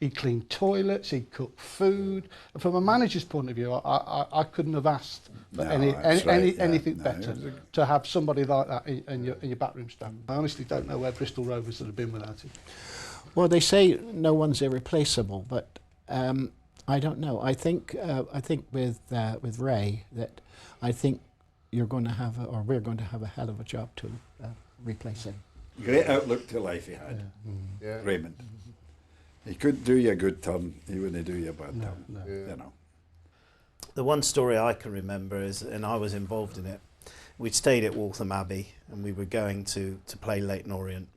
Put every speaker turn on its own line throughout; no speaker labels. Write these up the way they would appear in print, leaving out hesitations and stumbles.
He cleaned toilets, he cooked food. And from a manager's point of view, I couldn't have asked for anything better to have somebody like that in your backroom staff. I honestly don't know where Bristol Rovers would have been without him.
Well, they say no one's irreplaceable, but I don't know. I think with Ray that I think you're going to have, we're going to have a hell of a job to replace him.
Great outlook to life he had, Raymond. He couldn't do you a good turn, he wouldn't do you a bad turn, you know.
The one story I can remember is, and I was involved in it, we'd stayed at Waltham Abbey and we were going to play Leyton Orient.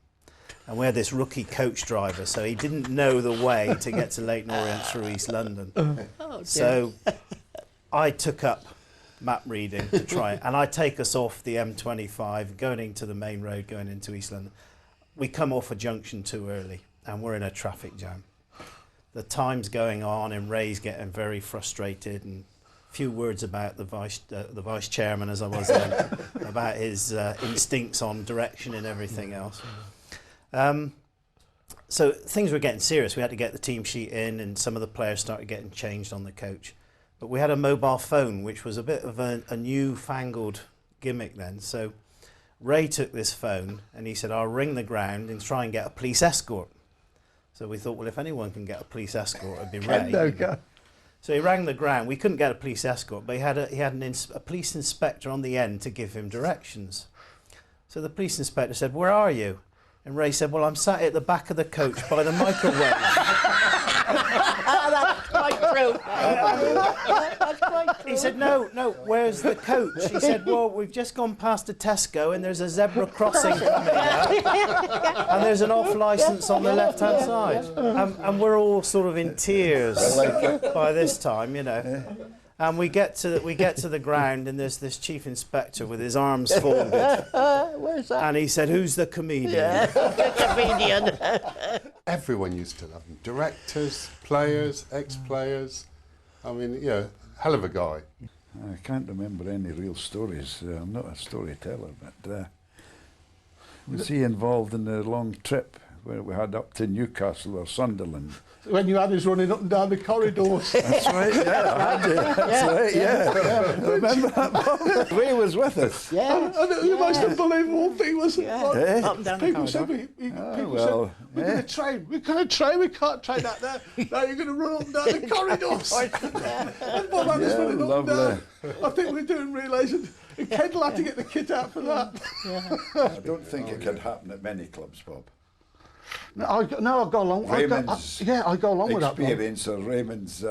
And we had this rookie coach driver, so he didn't know the way to get to Leyton Orient through East London. So I took up map reading to try it, and I take us off the M25, going into the main road, going into East London. We come off a junction too early, and we're in a traffic jam. The time's going on, and Ray's getting very frustrated, and a few words about the vice chairman, as I was then, about his instincts on direction and everything else. So things were getting serious. We had to get the team sheet in, and some of the players started getting changed on the coach. But we had a mobile phone, which was a bit of a newfangled gimmick then. So Ray took this phone and he said, I'll ring the ground and try and get a police escort. So we thought, well, if anyone can get a police escort, it'd be Ray. So he rang the ground. We couldn't get a police escort, but he had a police inspector on the end to give him directions. So the police inspector said, where are you? And Ray said, well, I'm sat at the back of the coach by the microwave.
That's quite true. That's quite true.
He said, no, where's the coach? He said, well, we've just gone past a Tesco and there's a zebra crossing coming up, and there's an off licence on the left-hand side. And we're all sort of in tears by this time, you know. And we get to the ground, and there's this chief inspector with his arms folded.
Where's that?
And he said, who's the comedian?
The comedian.
Everyone used to love him. Directors, players, ex-players. I mean, yeah, hell of a guy.
I can't remember any real stories. I'm not a storyteller, but was he involved in the long trip where we had up to Newcastle or Sunderland?
When you had us running up and down the corridors.
That's right, that's right, yeah. Remember that, Bob? Ray was with us.
Yeah.
And the most unbelievable thing was
Up and down the
people said,
corridor.
we're going to train. We can't train out there. Now you're going to run up and down the corridors. And Bob had us running up and down. I think we didn't realise it. And Kendall had to get the kit out for that.
I don't think it could happen at many clubs, Bob.
I go along.
Raymond's
I go along with that.
Experience of Raymond's,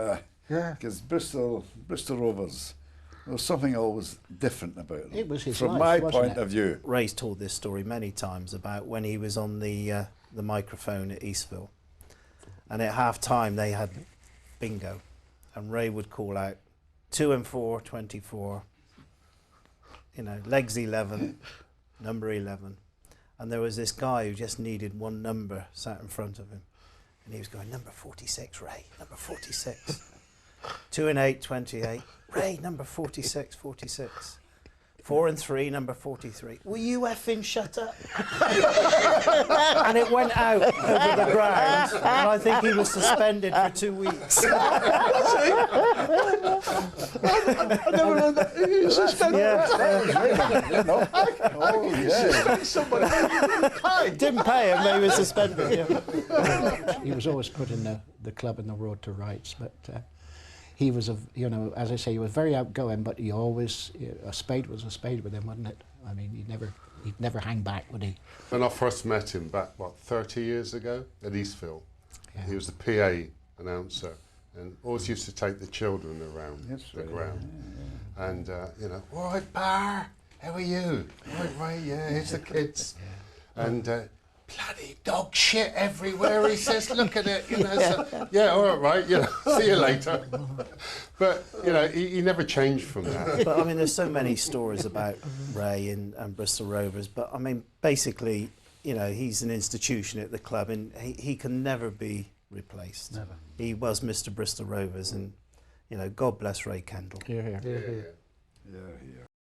because Bristol Rovers, there was something always different about it.
It was his
From
life,
my
wasn't
point
it?
of view.
Ray's told this story many times about when he was on the microphone at Eastville, and at half time they had bingo, and Ray would call out 2 and 4, 24, you know, legs 11, number 11. And there was this guy who just needed one number sat in front of him. And he was going, number 46, Ray, number 46. 2 and 8, 28. Ray, number 46, 46. 4 and 3, number 43. Will you effing shut up? And it went out over the ground, and I think he was suspended for 2 weeks.
I never heard that. He was suspended.
Somebody didn't pay him, but he was suspended. Yeah.
He was always putting the club in the road to rights, but he was, as I say, he was very outgoing, but he always, a spade was a spade with him, wasn't it? I mean, he'd never hang back, would he?
When I first met him back, 30 years ago at Eastville, he was the PA announcer and always used to take the children around the ground. And, all right, Bar, how are you? Right, yeah, here's the kids. And bloody dog shit everywhere, he says, look at it, so, yeah, all right, see you later. But, he never changed from that.
But, I mean, there's so many stories about Ray and Bristol Rovers, but, I mean, basically, he's an institution at the club, and he can never be replaced.
Never.
He was Mr. Bristol Rovers, and, God bless Ray Kendall.
Yeah.
Yeah.